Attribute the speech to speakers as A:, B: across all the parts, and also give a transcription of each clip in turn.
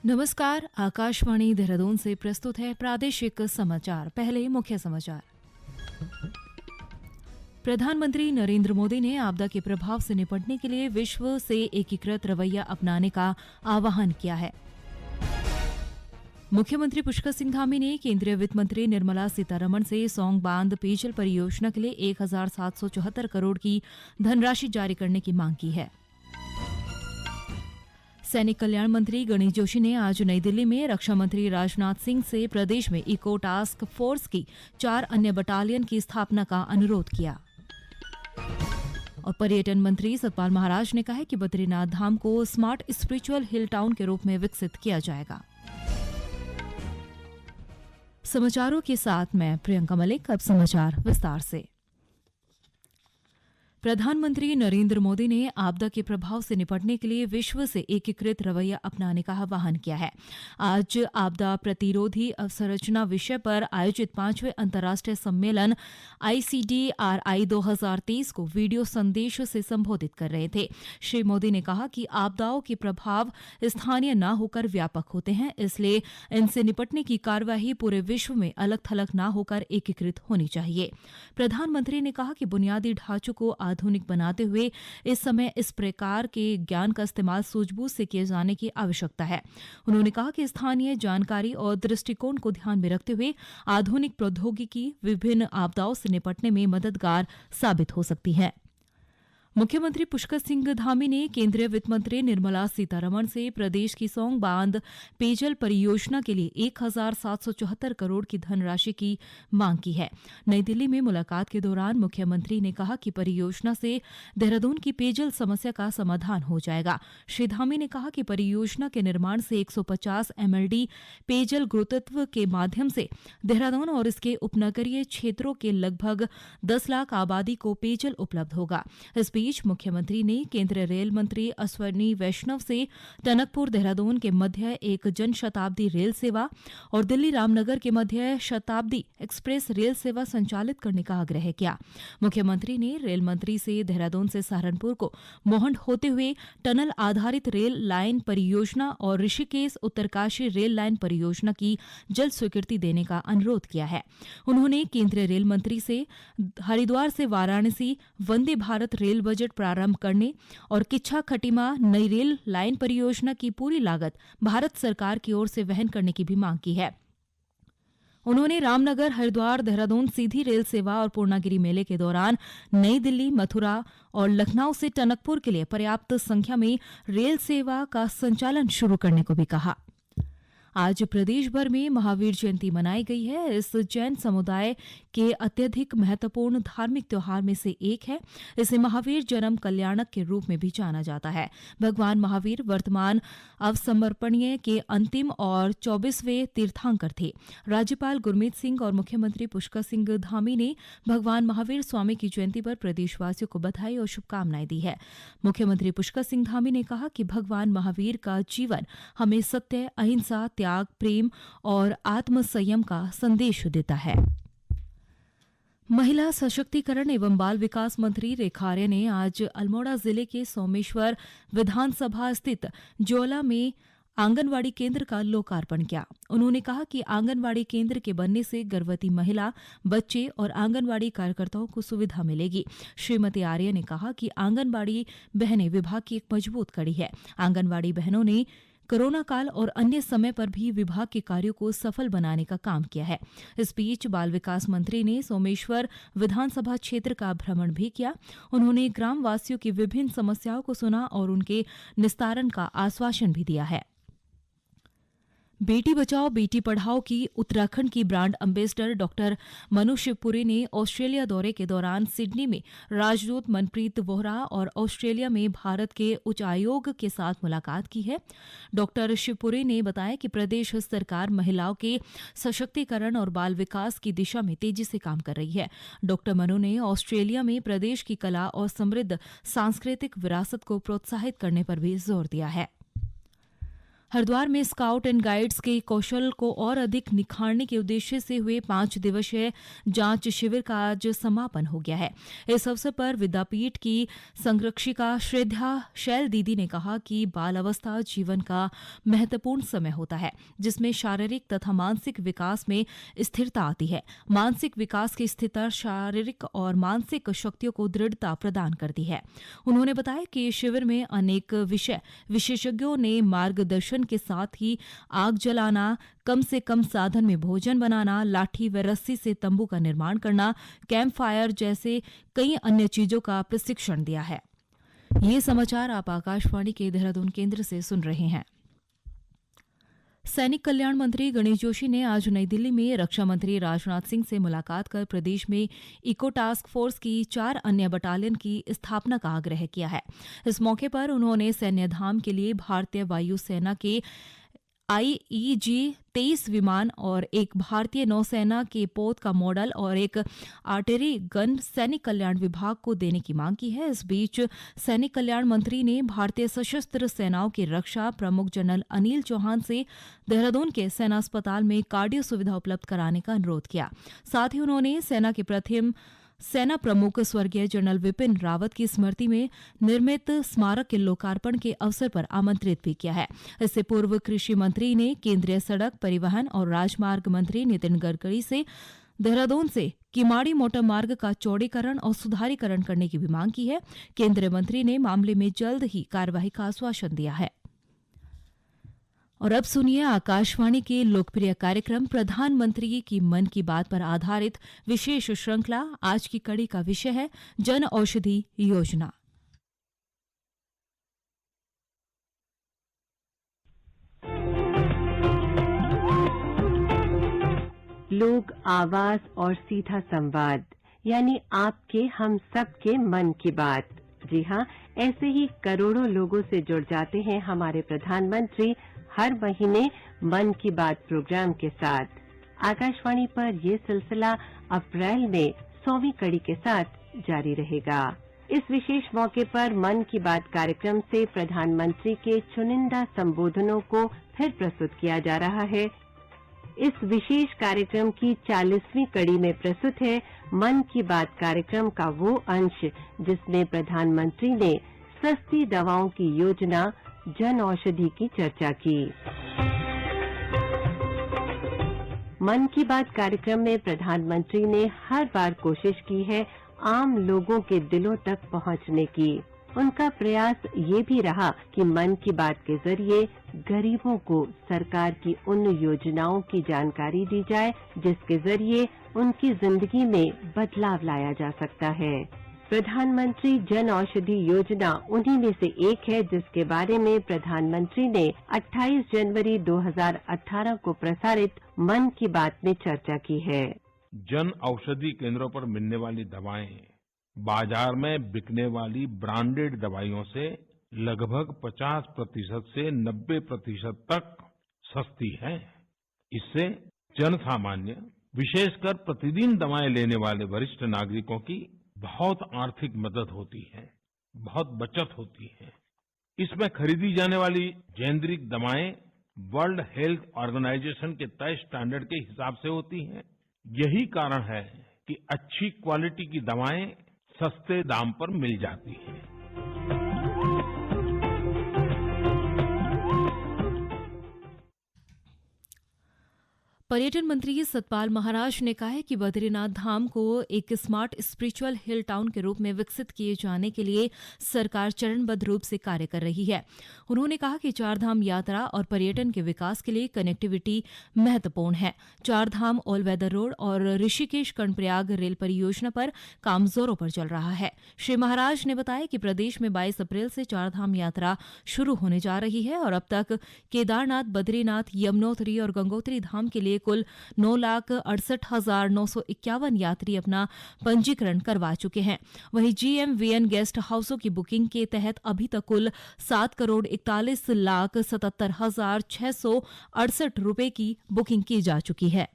A: नमस्कार, आकाशवाणी देहरादून से प्रस्तुत है प्रादेशिक समाचार। पहले मुख्य समाचार। प्रधानमंत्री नरेंद्र मोदी ने आपदा के प्रभाव से निपटने के लिए विश्व से एकीकृत रवैया अपनाने का आह्वान किया है। मुख्यमंत्री पुष्कर सिंह धामी ने केंद्रीय वित्त मंत्री निर्मला सीतारमण से सौंग बांध पेयजल परियोजना के लिए 1,774 करोड़ की धनराशि जारी करने की मांग की है। सैनिक कल्याण मंत्री गणेश जोशी ने आज नई दिल्ली में रक्षा मंत्री राजनाथ सिंह से प्रदेश में इको टास्क फोर्स की 4 अन्य बटालियन की स्थापना का अनुरोध किया। और पर्यटन मंत्री सतपाल महाराज ने कहा है कि बद्रीनाथ धाम को स्मार्ट स्पिरिचुअल हिल टाउन के रूप में विकसित किया जाएगा। समाचारों के साथ मैं प्रियंका मलिक। अब समाचार विस्तार से। प्रधानमंत्री नरेंद्र मोदी ने आपदा के प्रभाव से निपटने के लिए विश्व से एकीकृत रवैया अपनाने का आह्वान किया है। आज आपदा प्रतिरोधी अवसंरचना विषय पर आयोजित 5वें अंतर्राष्ट्रीय सम्मेलन ICDRI 2023 को वीडियो संदेश से संबोधित कर रहे थे। श्री मोदी ने कहा कि आपदाओं के प्रभाव स्थानीय न होकर व्यापक होते हैं, इसलिए इनसे निपटने की कार्यवाही पूरे विश्व में अलग थलग न होकर एकीकृत होनी चाहिए। प्रधानमंत्री ने कहा कि बुनियादी ढांचों को आधुनिक बनाते हुए इस समय इस प्रकार के ज्ञान का इस्तेमाल सूझबूझ से किए जाने की आवश्यकता है। उन्होंने कहा कि स्थानीय जानकारी और दृष्टिकोण को ध्यान में रखते हुए आधुनिक प्रौद्योगिकी विभिन्न आपदाओं से निपटने में मददगार साबित हो सकती है। मुख्यमंत्री पुष्कर सिंह धामी ने केंद्रीय वित्त मंत्री निर्मला सीतारमण से प्रदेश की सौंग बांध पेयजल परियोजना के लिए 1,774 करोड़ की धनराशि की मांग की है। नई दिल्ली में मुलाकात के दौरान मुख्यमंत्री ने कहा कि परियोजना से देहरादून की पेयजल समस्या का समाधान हो जाएगा। श्री धामी ने कहा कि परियोजना के निर्माण से 150 MLD पेयजल गुरुत्व के माध्यम से देहरादून और इसके उपनगरीय क्षेत्रों के लगभग 10 लाख आबादी को पेयजल उपलब्ध होगा। इस बीच मुख्यमंत्री ने केंद्रीय रेल मंत्री अश्वनी वैष्णव से टनकपुर देहरादून के मध्य एक जन शताब्दी रेल सेवा और दिल्ली रामनगर के मध्य शताब्दी एक्सप्रेस रेल सेवा संचालित करने का आग्रह किया। मुख्यमंत्री ने रेल मंत्री से देहरादून से सहारनपुर को मोहंड होते हुए टनल आधारित रेल लाइन परियोजना और ऋषिकेश उत्तरकाशी रेल लाइन परियोजना की जल्द स्वीकृति देने का अनुरोध किया है। उन्होंने केंद्रीय रेल मंत्री से हरिद्वार से वाराणसी वंदे भारत रेल बजट प्रारंभ करने और किच्छा खटीमा नई रेल लाइन परियोजना की पूरी लागत भारत सरकार की ओर से वहन करने की भी मांग की है। उन्होंने रामनगर हरिद्वार देहरादून सीधी रेल सेवा और पूर्णागिरी मेले के दौरान नई दिल्ली मथुरा और लखनऊ से टनकपुर के लिए पर्याप्त संख्या में रेल सेवा का संचालन शुरू करने को भी कहा। आज प्रदेश भर में महावीर जयंती मनाई गई है। इस जैन समुदाय के अत्यधिक महत्वपूर्ण धार्मिक त्योहार में से एक है। इसे महावीर जन्म कल्याणक के रूप में भी जाना जाता है। भगवान महावीर वर्तमान अवसमर्पणीय के अंतिम और 24वें तीर्थंकर थे। राज्यपाल गुरमीत सिंह और मुख्यमंत्री पुष्कर सिंह धामी ने भगवान महावीर स्वामी की जयंती पर प्रदेशवासियों को बधाई और शुभकामनाएं दी है। मुख्यमंत्री पुष्कर सिंह धामी ने कहा कि भगवान महावीर का जीवन हमें सत्य, अहिंसा, त्याग, प्रेम और आत्म संयम का संदेश देता है। महिला सशक्तिकरण एवं बाल विकास मंत्री रेखा आर्य ने आज अल्मोड़ा जिले के सोमेश्वर विधानसभा स्थित जोला में आंगनवाड़ी केंद्र का लोकार्पण किया। उन्होंने कहा कि आंगनवाड़ी केंद्र के बनने से गर्भवती महिला, बच्चे और आंगनवाड़ी कार्यकर्ताओं को सुविधा मिलेगी। श्रीमती आर्य ने कहा कि आंगनवाड़ी बहनें विभाग की एक मजबूत कड़ी है। आंगनवाड़ी बहनों ने कोरोना काल और अन्य समय पर भी विभाग के कार्यों को सफल बनाने का काम किया है। इस बीच बाल विकास मंत्री ने सोमेश्वर विधानसभा क्षेत्र का भ्रमण भी किया। उन्होंने ग्राम वासियों की विभिन्न समस्याओं को सुना और उनके निस्तारण का आश्वासन भी दिया है। बेटी बचाओ बेटी पढ़ाओ की उत्तराखंड की brand ambassador doctor Manu Shivpuri ने ऑस्ट्रेलिया दौरे के दौरान सिडनी में राजदूत मनप्रीत वोहरा और ऑस्ट्रेलिया में भारत के उच्चायोग के साथ मुलाकात की है। डॉक्टर शिवपुरी ने बताया कि प्रदेश सरकार महिलाओं के सशक्तिकरण और बाल विकास की दिशा में तेजी से काम कर रही है। डॉक्टर मनु ने ऑस्ट्रेलिया में प्रदेश की कला और समृद्ध सांस्कृतिक विरासत को प्रोत्साहित करने पर भी जोर दिया है। हरिद्वार में स्काउट एंड गाइड्स के कौशल को और अधिक निखारने के उद्देश्य से हुए 5 दिवसीय जांच शिविर का आज समापन हो गया है। इस अवसर पर विद्यापीठ की संरक्षिका श्रद्धा शैल दीदी ने कहा कि बाल अवस्था जीवन का महत्वपूर्ण समय होता है, जिसमें शारीरिक तथा मानसिक विकास में स्थिरता आती है। मानसिक विकास की स्थिरता शारीरिक और मानसिक शक्तियों को दृढ़ता प्रदान करती है। उन्होंने बताया कि शिविर में अनेक विषय विशेषज्ञों ने मार्गदर्शन के साथ ही आग जलाना, कम से कम साधन में भोजन बनाना, लाठी व रस्सी से तंबू का निर्माण करना, कैंप फायर जैसे कई अन्य चीजों का प्रशिक्षण दिया है। ये समाचार आप आकाशवाणी के देहरादून केंद्र से सुन रहे हैं। सैनिक कल्याण मंत्री गणेश जोशी ने आज नई दिल्ली में रक्षा मंत्री राजनाथ सिंह से मुलाकात कर प्रदेश में इको टास्क फोर्स की 4 अन्य बटालियन की स्थापना का आग्रह किया है। इस मौके पर उन्होंने सैन्य धाम के लिए भारतीय वायुसेना के IEG-23 विमान और एक भारतीय नौसेना के पोत का मॉडल और एक आर्टिलरी गन सैनिक कल्याण विभाग को देने की मांग की है। इस बीच सैनिक कल्याण मंत्री ने भारतीय सशस्त्र सेनाओं के रक्षा प्रमुख जनरल अनिल चौहान से देहरादून के सेना अस्पताल में कार्डियो सुविधा उपलब्ध कराने का अनुरोध किया। साथ ही उन्होंने सेना के प्रथम सेना प्रमुख स्वर्गीय जनरल विपिन रावत की स्मृति में निर्मित स्मारक के लोकार्पण के अवसर पर आमंत्रित भी किया है। इससे पूर्व कृषि मंत्री ने केंद्रीय सड़क परिवहन और राजमार्ग मंत्री नितिन गडकरी से देहरादून से किमाड़ी मोटर मार्ग का चौड़ीकरण और सुधारीकरण करने की भी मांग की है। केंद्रीय मंत्री ने मामले में जल्द ही कार्यवाही का आश्वासन दिया है। और अब सुनिए आकाशवाणी के लोकप्रिय कार्यक्रम प्रधानमंत्री की मन की बात पर आधारित विशेष श्रृंखला। आज की कड़ी का विषय है जन औषधि योजना।
B: लोक आवाज और सीधा संवाद, यानी आपके हम सबके मन की बात। जी हाँ, ऐसे ही करोड़ों लोगों से जुड़ जाते हैं हमारे प्रधानमंत्री हर महीने मन की बात प्रोग्राम के साथ। आकाशवाणी पर ये सिलसिला अप्रैल में 100वीं कड़ी के साथ जारी रहेगा। इस विशेष मौके पर मन की बात कार्यक्रम से प्रधानमंत्री के चुनिंदा संबोधनों को फिर प्रस्तुत किया जा रहा है। इस विशेष कार्यक्रम की 40वीं कड़ी में प्रस्तुत है मन की बात कार्यक्रम का वो अंश जिसमें प्रधानमंत्री ने सस्ती दवाओं की योजना जन औषधि की चर्चा की। मन की बात कार्यक्रम में प्रधानमंत्री ने हर बार कोशिश की है आम लोगों के दिलों तक पहुंचने की। उनका प्रयास ये भी रहा कि मन की बात के जरिए गरीबों को सरकार की उन योजनाओं की जानकारी दी जाए जिसके जरिए उनकी जिंदगी में बदलाव लाया जा सकता है। प्रधानमंत्री जन औषधि योजना उन्हीं में से एक है जिसके बारे में प्रधानमंत्री ने 28 जनवरी 2018 को प्रसारित मन की बात में चर्चा की है।
C: जन औषधि केंद्रों पर मिलने वाली दवाएं बाजार में बिकने वाली ब्रांडेड दवाइयों से लगभग 50% से 90% तक सस्ती है। इससे जन सामान्य, विशेषकर प्रतिदिन दवाएं लेने वाले वरिष्ठ नागरिकों की बहुत आर्थिक मदद होती है, बहुत बचत होती है। इसमें खरीदी जाने वाली जेनेरिक दवाएं वर्ल्ड हेल्थ ऑर्गेनाइजेशन के तय स्टैंडर्ड के हिसाब से होती हैं। यही कारण है कि अच्छी क्वालिटी की दवाएं सस्ते दाम पर मिल जाती हैं।
A: पर्यटन मंत्री सतपाल महाराज ने कहा है कि बद्रीनाथ धाम को एक स्मार्ट स्पिरिचुअल हिल टाउन के रूप में विकसित किए जाने के लिए सरकार चरणबद्ध रूप से कार्य कर रही है। उन्होंने कहा कि चारधाम यात्रा और पर्यटन के विकास के लिए कनेक्टिविटी महत्वपूर्ण है। चारधाम ऑल वेदर रोड और ऋषिकेश कर्णप्रयाग रेल परियोजना पर काम जोरों पर चल रहा है। श्री महाराज ने बताया कि प्रदेश में 22 अप्रैल से चारधाम यात्रा शुरू होने जा रही है और अब तक केदारनाथ, बद्रीनाथ, यमुनोत्री और गंगोत्री धाम के लिए कुल 9,68,951 यात्री अपना पंजीकरण करवा चुके हैं। वहीं GMVN गेस्ट हाउसों की बुकिंग के तहत अभी तक कुल 7,41,77,668 रुपए की बुकिंग की जा चुकी है।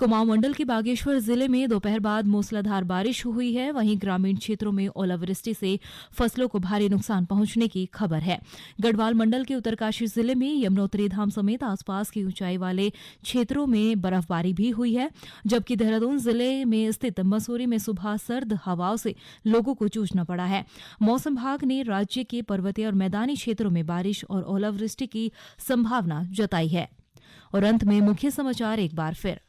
A: कुमाऊं मंडल के बागेश्वर जिले में दोपहर बाद मूसलाधार बारिश हुई है। वहीं ग्रामीण क्षेत्रों में ओलावृष्टि से फसलों को भारी नुकसान पहुंचने की खबर है। गढ़वाल मंडल के उत्तरकाशी जिले में यमुनोत्री धाम समेत आसपास की ऊंचाई वाले क्षेत्रों में बर्फबारी भी हुई है, जबकि देहरादून जिले में स्थित मसूरी में सुबह सर्द हवाओं से लोगों को जूझना पड़ा है। मौसम विभाग ने राज्य के पर्वतीय और मैदानी क्षेत्रों में बारिश और ओलावृष्टि की संभावना जताई है। और अंत में मुख्य समाचार एक बार फिर।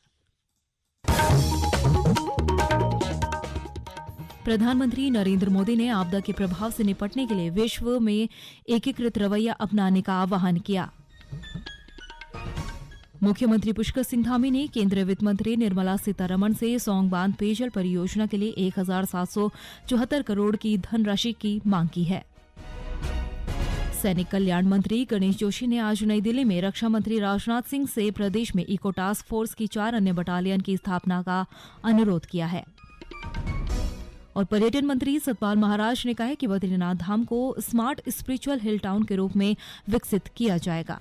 A: प्रधानमंत्री नरेंद्र मोदी ने आपदा के प्रभाव से निपटने के लिए विश्व में एकीकृत रवैया अपनाने का आह्वान किया। मुख्यमंत्री पुष्कर सिंह धामी ने केंद्रीय वित्त मंत्री निर्मला सीतारमण से सौंग बांध पेयजल परियोजना के लिए 1774 करोड़ की धनराशि की मांग की है। सैनिक कल्याण मंत्री गणेश जोशी ने आज नई दिल्ली में रक्षा मंत्री राजनाथ सिंह से प्रदेश में इको टास्क फोर्स की 4 अन्य बटालियन की स्थापना का अनुरोध किया है। और पर्यटन मंत्री सतपाल महाराज ने कहा है कि बद्रीनाथ धाम को स्मार्ट स्पिरिचुअल हिल टाउन के रूप में विकसित किया जाएगा।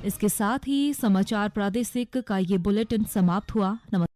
A: इसके साथ ही समाचार प्रादेशिक का ये बुलेटिन समाप्त हुआ। नमस्कार।